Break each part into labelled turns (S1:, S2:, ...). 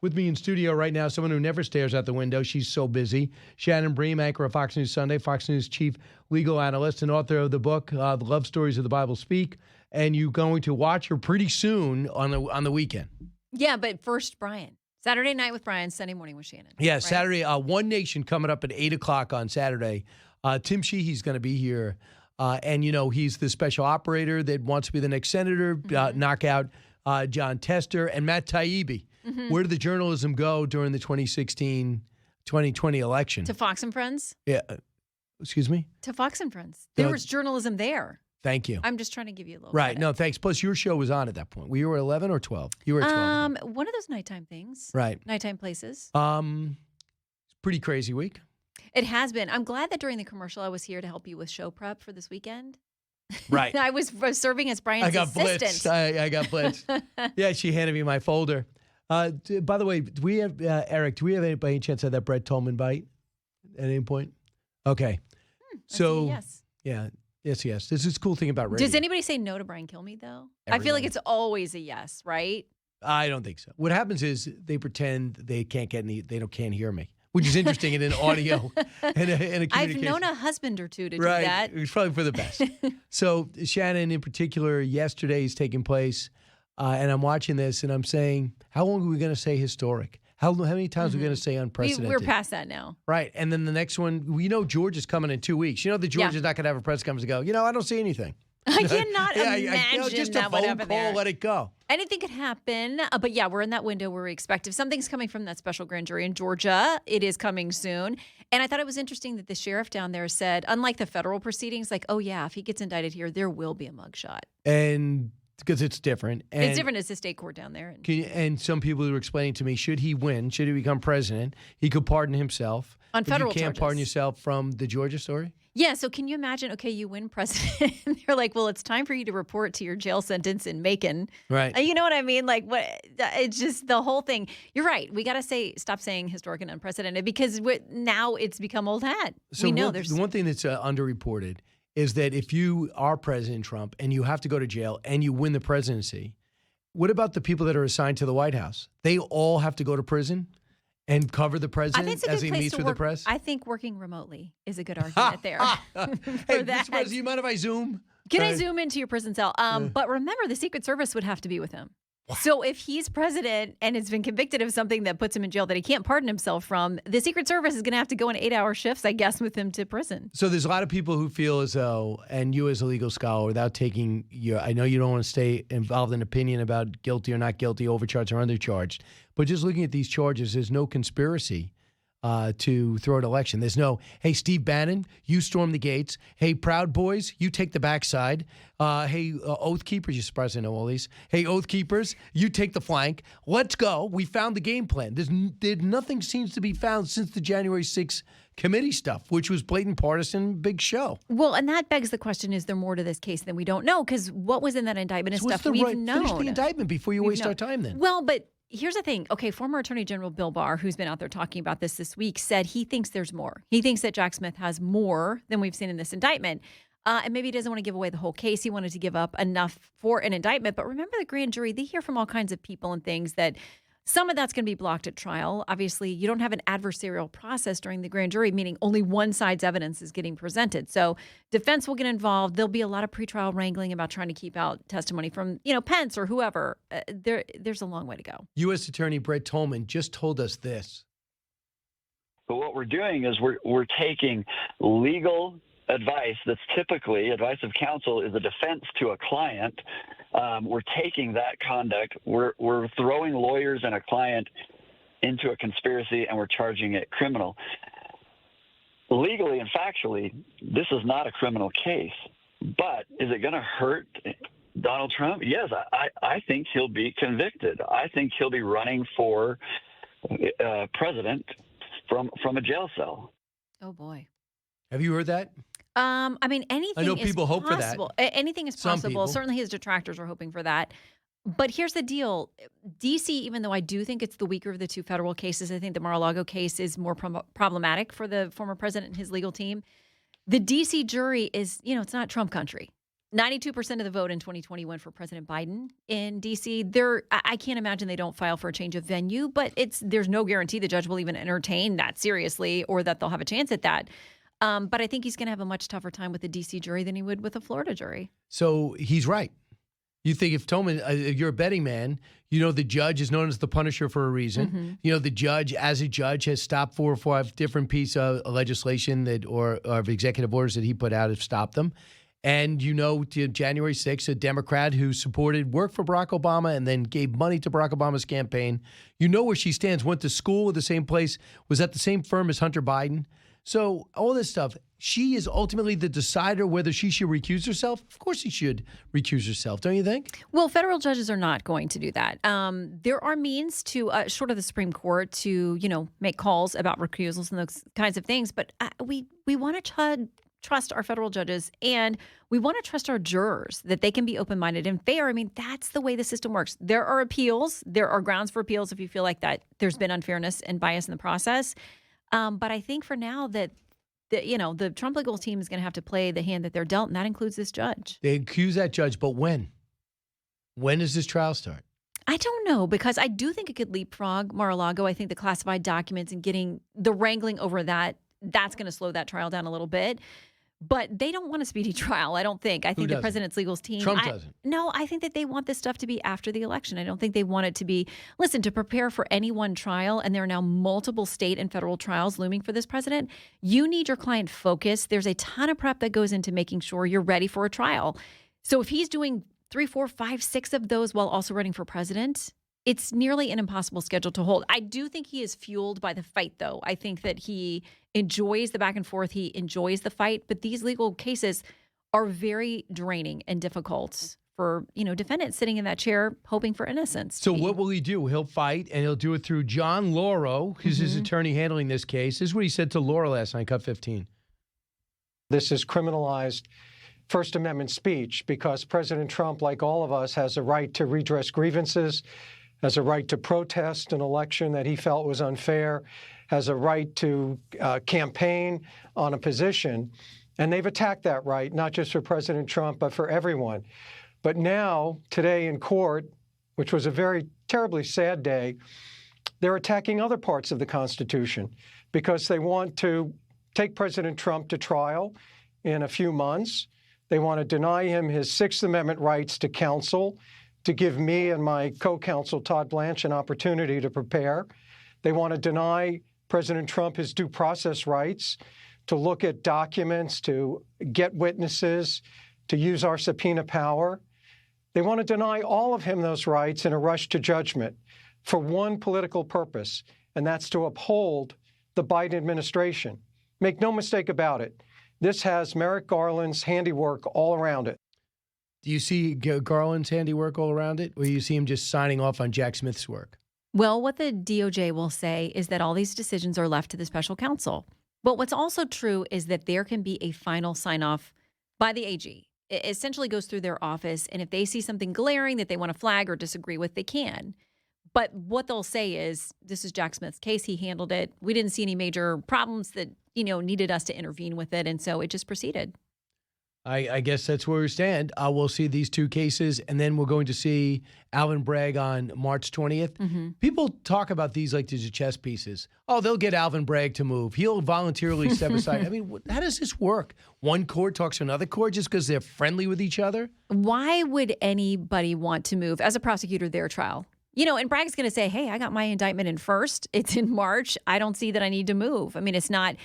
S1: With me in studio right now, someone who never stares out the window. She's so busy. Shannon Bream, anchor of Fox News Sunday, Fox News chief legal analyst and author of the book, The Love Stories of the Bible Speak. And you're going to watch her pretty soon on the weekend.
S2: Yeah, but first, Brian. Saturday night with Brian, Sunday morning with Shannon.
S1: Yeah,
S2: right?
S1: Saturday, One Nation coming up at 8 o'clock on Saturday. Tim Sheehy's going to be here. And, you know, he's the special operator that wants to be the next senator, knock out John Tester and Matt Taibbi. Where did the journalism go during the 2016-2020 election?
S2: To Fox and Friends?
S1: Yeah. Excuse me?
S2: To Fox and Friends. There was journalism there.
S1: Thank you.
S2: I'm just trying to give you a little
S1: Right.
S2: credit.
S1: No, thanks. Plus, your show was on at that point. Were you at 11 or 12? You were at 12.
S2: One of those nighttime things.
S1: Right.
S2: Nighttime places.
S1: Pretty crazy week.
S2: It has been. I'm glad that during the commercial I was here to help you with show prep for this weekend.
S1: Right.
S2: I was serving as Brian's assistant.
S1: Blitzed. I got blitzed. Yeah, she handed me my folder. By the way, do we have, Eric, do we have by any chance of that Brett Tolman bite at any point? Okay. So,
S2: yes.
S1: Yeah. Yes. This is a cool thing about radio.
S2: Does anybody say no to Brian Kilmeade, though?
S1: Everybody.
S2: I feel like it's always a yes, right?
S1: I don't think so. What happens is they pretend they can't can't hear me, which is interesting in an audio and a communication.
S2: I've known a husband or two to do
S1: right.
S2: that.
S1: It was probably for the best. So Shannon, in particular, yesterday is taking place, and I'm watching this, and I'm saying, how long are we going to say historic? How many times are we going to say unprecedented?
S2: We're past that now.
S1: Right. And then the next one, we know George is coming in 2 weeks. You know that George is not going to have a press conference and go, I don't see anything.
S2: I cannot imagine
S1: just
S2: that
S1: a
S2: would
S1: phone
S2: happen
S1: call,
S2: there.
S1: let it go.
S2: Anything could happen. But yeah, we're in that window where we expect if something's coming from that special grand jury in Georgia, it is coming soon. And I thought it was interesting that the sheriff down there said, unlike the federal proceedings, like, oh yeah, if he gets indicted here, there will be a mugshot.
S1: And because it's different. And
S2: it's different as the state court down there.
S1: And some people were explaining to me, should he win, should he become president, he could pardon himself.
S2: On federal
S1: charges. You can't
S2: charges.
S1: pardon yourself from the Georgia story?
S2: Yeah, so can you imagine, okay, you win president, and they're like, well, it's time for you to report to your jail sentence in Macon.
S1: Right.
S2: You know what I mean? Like, what? It's just the whole thing. You're right. We got to stop saying historic and unprecedented because now it's become old hat.
S1: So
S2: we know
S1: the one thing that's underreported is that if you are President Trump and you have to go to jail and you win the presidency, what about the people that are assigned to the White House? They all have to go to prison and cover the president as he meets with the press?
S2: I think working remotely is a good argument there.
S1: Hey, Mr. President, do you mind if I zoom?
S2: Can I zoom into your prison cell? But remember, the Secret Service would have to be with him. So if he's president and has been convicted of something that puts him in jail that he can't pardon himself from, the Secret Service is going to have to go in 8-hour shifts, I guess, with him to prison.
S1: So there's a lot of people who feel as though, and you as a legal scholar, without taking I know you don't want to stay involved in opinion about guilty or not guilty, overcharged or undercharged, but just looking at these charges, there's no conspiracy to throw an election. There's no, hey, Steve Bannon, you storm the gates. Hey, Proud Boys, you take the backside. Hey, Oath Keepers, you're surprised I know all these. Hey, Oath Keepers, you take the flank. Let's go. We found the game plan. Nothing seems to be found since the January 6th committee stuff, which was blatant partisan, big show.
S2: Well, and that begs the question, is there more to this case than we don't know? Because what was in that indictment is stuff we've known.
S1: Finish the indictment before you waste our time then.
S2: Well, but here's the thing. Okay, former Attorney General Bill Barr, who's been out there talking about this week, said he thinks there's more. He thinks that Jack Smith has more than we've seen in this indictment. And maybe he doesn't want to give away the whole case. He wanted to give up enough for an indictment. But remember, the grand jury, they hear from all kinds of people and things that some of that's going to be blocked at trial. Obviously, you don't have an adversarial process during the grand jury, meaning only one side's evidence is getting presented. So defense will get involved. There'll be a lot of pretrial wrangling about trying to keep out testimony from, Pence or whoever. There's a long way to go.
S1: U.S. Attorney Brett Tolman just told us this.
S3: But what we're doing is we're taking legal advice that's typically advice of counsel is a defense to a client. We're taking that conduct. We're throwing lawyers and a client into a conspiracy, and we're charging it criminal. Legally and factually, this is not a criminal case. But is it going to hurt Donald Trump? Yes, I think he'll be convicted. I think he'll be running for president from a jail cell.
S2: Oh, boy.
S1: Have you heard that?
S2: Anything
S1: I know
S2: is
S1: people hope for that.
S2: possible. Anything is
S1: Some
S2: possible.
S1: people.
S2: Certainly his detractors are hoping for that. But here's the deal. D.C., even though I do think it's the weaker of the two federal cases, I think the Mar-a-Lago case is more problematic for the former president and his legal team. The D.C. jury is, it's not Trump country. 92% of the vote in 2020 went for President Biden in D.C. I can't imagine they don't file for a change of venue, but there's no guarantee the judge will even entertain that seriously or that they'll have a chance at that. But I think he's going to have a much tougher time with the D.C. jury than he would with a Florida jury.
S1: So he's right. You think if Tolman, you're a betting man, you know the judge is known as the Punisher for a reason.
S2: Mm-hmm.
S1: You know the judge, as a judge, has stopped 4 or 5 different pieces of legislation or of executive orders that he put out have stopped them. And you know, to January 6th, a Democrat who worked for Barack Obama and then gave money to Barack Obama's campaign. You know where she stands, went to school at the same place, was at the same firm as Hunter Biden. So all this stuff, she is ultimately the decider whether she should recuse herself. Of course she should recuse herself, don't you think?
S2: Well, federal judges are not going to do that. There are means to, short of the Supreme Court, to, make calls about recusals and those kinds of things. But we want to trust our federal judges, and we want to trust our jurors that they can be open-minded and fair. I mean, that's the way the system works. There are appeals. There are grounds for appeals if you feel like that there's been unfairness and bias in the process. But I think for now that the Trump legal team is going to have to play the hand that they're dealt, and that includes this judge.
S1: They accuse that judge, but when? When does this trial start?
S2: I don't know, because I do think it could leapfrog Mar-a-Lago. I think the classified documents and getting the wrangling over that's going to slow that trial down a little bit. But they don't want a speedy trial, I don't think. I think the president's legal team.
S1: Trump doesn't.
S2: No, I think that they want this stuff to be after the election. I don't think they want it to be, to prepare for any one trial, and there are now multiple state and federal trials looming for this president. You need your client focused. There's a ton of prep that goes into making sure you're ready for a trial. So if he's doing 3, 4, 5, 6 of those while also running for president, it's nearly an impossible schedule to hold. I do think he is fueled by the fight, though. I think that he enjoys the back and forth. He enjoys the fight. But these legal cases are very draining and difficult for, defendants sitting in that chair hoping for innocence.
S1: So what will he do? He'll fight, and he'll do it through John Lauro, who's his attorney handling this case. This is what he said to Laura last night, Cut 15.
S4: This is criminalized First Amendment speech because President Trump, like all of us, has a right to redress grievances, has a right to protest an election that he felt was unfair, has a right to campaign on a position. And they've attacked that right, not just for President Trump, but for everyone. But now, today in court, which was a very terribly sad day, they're attacking other parts of the Constitution because they want to take President Trump to trial in a few months. They want to deny him his Sixth Amendment rights to counsel, to give me and my co-counsel Todd Blanche an opportunity to prepare. They want to deny President Trump his due process rights, to look at documents, to get witnesses, to use our subpoena power. They want to deny all of him those rights in a rush to judgment for one political purpose, and that's to uphold the Biden administration. Make no mistake about it. This has Merrick Garland's handiwork all around it.
S1: Do you see Garland's handiwork all around it, or do you see him just signing off on Jack Smith's work?
S2: Well, what the DOJ will say is that all these decisions are left to the special counsel. But what's also true is that there can be a final sign-off by the AG. It essentially goes through their office, and if they see something glaring that they want to flag or disagree with, they can. But what they'll say is, this is Jack Smith's case. He handled it. We didn't see any major problems that, needed us to intervene with it, and so it just proceeded.
S1: I guess that's where we stand. We'll see these 2 cases, and then we're going to see Alvin Bragg on March 20th. Mm-hmm. People talk about these like these are chess pieces. Oh, they'll get Alvin Bragg to move. He'll voluntarily step aside. I mean, how does this work? One court talks to another court just because they're friendly with each other? Why
S2: would anybody want to move as a prosecutor their trial? And Bragg's going to say, hey, I got my indictment in first. It's in March. I don't see that I need to move. I mean, it's not.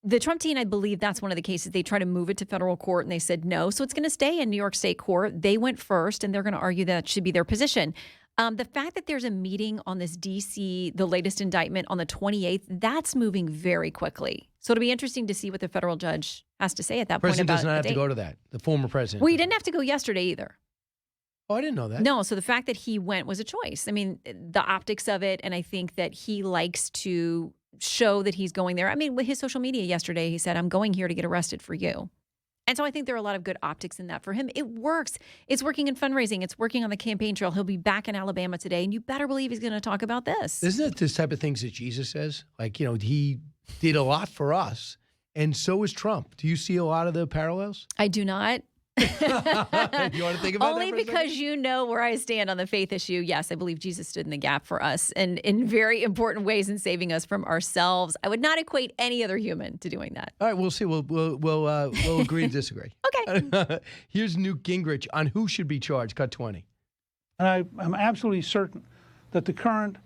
S2: The Trump team, I believe that's one of the cases. They try to move it to federal court, and they said no. So it's going to stay in New York State court. They went first, and they're going to argue that should be their position. The fact that there's a meeting on this D.C., the latest indictment on the 28th, that's moving very quickly. So it'll be interesting to see what the federal judge has to say at that point about
S1: the president does not have to go to that, the former president.
S2: Well, he didn't have to go yesterday either.
S1: Oh, I didn't know that.
S2: No, so the fact that he went was a choice. I mean, the optics of it, and I think that he likes to show that he's going there. I mean, with his social media yesterday, he said, I'm going here to get arrested for you. And so I think there are a lot of good optics in that for him. It works. It's working in fundraising. It's working on the campaign trail. He'll be back in Alabama today, and you better believe he's going to talk about this.
S1: Isn't it this type of things that Jesus says? Like, he did a lot for us, and so is Trump. Do you see a lot of the parallels?
S2: I do not.
S1: You want to think about
S2: Only
S1: that for a
S2: because
S1: second?
S2: you know where I stand on the faith issue. Yes, I believe Jesus stood in the gap for us and in very important ways in saving us from ourselves. I would not equate any other human to doing that.
S1: All right, we'll see. We'll agree to disagree.
S2: Okay.
S1: Here's Newt Gingrich on who should be charged. Cut 20.
S5: And I'm absolutely certain that the current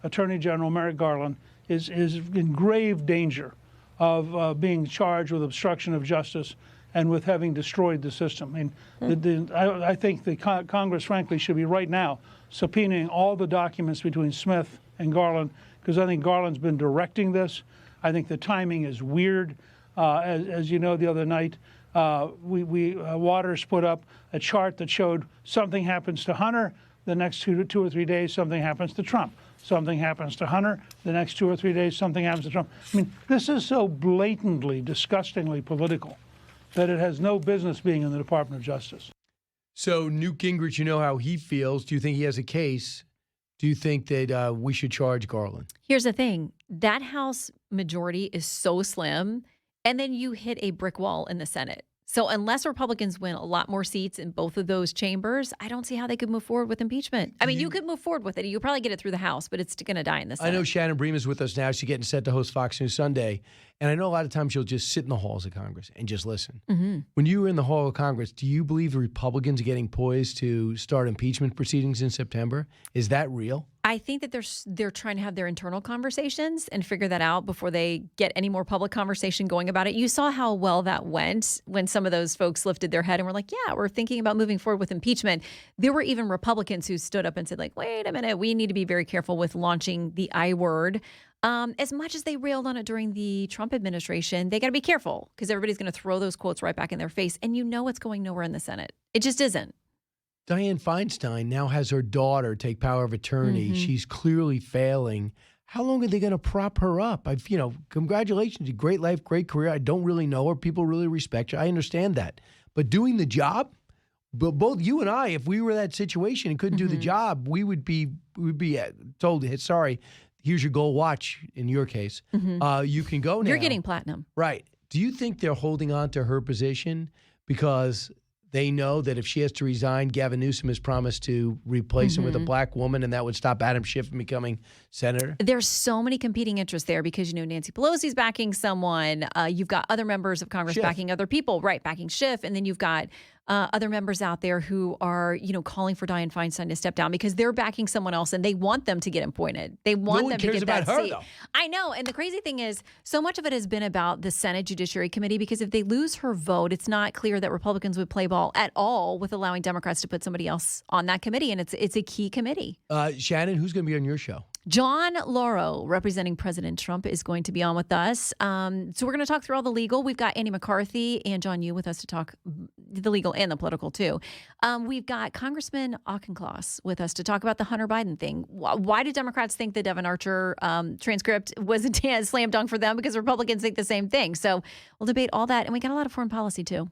S5: Attorney General, Merrick Garland, is in grave danger of being charged with obstruction of justice and with having destroyed the system. I mean, I think the Congress, frankly, should be right now subpoenaing all the documents between Smith and Garland, because I think Garland's been directing this. I think the timing is weird. As you know, the other night, Waters put up a chart that showed something happens to Hunter, the next two or 3 days, something happens to Trump. Something happens to Hunter, the next 2 or 3 days, something happens to Trump. I mean, this is so blatantly, disgustingly political that it has no business being in the Department of Justice.
S1: So Newt Gingrich, you know how he feels. Do you think he has a case? Do you think that we should charge Garland?
S2: Here's the thing. That House majority is so slim, and then you hit a brick wall in the Senate. So unless Republicans win a lot more seats in both of those chambers, I don't see how they could move forward with impeachment. I mean, you could move forward with it. You probably get it through the House, but it's going to die in the Senate.
S1: I know Shannon Bream is with us now. She's getting set to host Fox News Sunday. And I know a lot of times she'll just sit in the halls of Congress and just listen.
S2: Mm-hmm.
S1: When you were in the hall of Congress, do you believe the Republicans are getting poised to start impeachment proceedings in September? Is that real?
S2: I think that they're trying to have their internal conversations and figure that out before they get any more public conversation going about it. You saw how well that went when some of those folks lifted their head and were like, yeah, we're thinking about moving forward with impeachment. There were even Republicans who stood up and said, like, wait a minute, we need to be very careful with launching the I word. As much as they railed on it during the Trump administration, they got to be careful because everybody's going to throw those quotes right back in their face. And you know it's going nowhere in the Senate. It just isn't.
S1: Dianne Feinstein now has her daughter take power of attorney.
S2: Mm-hmm.
S1: She's clearly failing. How long are they going to prop her up? Congratulations, great life, great career. I don't really know her. People really respect her. I understand that. But doing the job, but both you and I, if we were in that situation and couldn't do the job, we would be told, sorry, here's your gold watch in your case. You can go now.
S2: You're getting platinum.
S1: Right. Do you think they're holding on to her position because they know that if she has to resign, Gavin Newsom has promised to replace him with a black woman, and that would stop Adam Schiff from becoming senator?
S2: There's so many competing interests there because, Nancy Pelosi's backing someone. You've got other members of Congress
S1: Schiff.
S2: backing other people, right, backing Schiff. And then you've got other members out there who are, calling for Dianne Feinstein to step down because they're backing someone else and they want them to get appointed. They want them to get that seat.
S1: Though.
S2: I know. And the crazy thing is, so much of it has been about the Senate Judiciary Committee because if they lose her vote, it's not clear that Republicans would play ball at all with allowing Democrats to put somebody else on that committee. And it's a key committee.
S1: Shannon, who's going to be on your show?
S2: John Lauro, representing President Trump, is going to be on with us. So we're going to talk through all the legal. We've got Andy McCarthy and John Yoo with us to talk the legal and the political, too. We've got Congressman Auchincloss with us to talk about the Hunter Biden thing. Why do Democrats think the Devin Archer transcript was a slam dunk for them? Because Republicans think the same thing. So we'll debate all that. And we got a lot of foreign policy, too.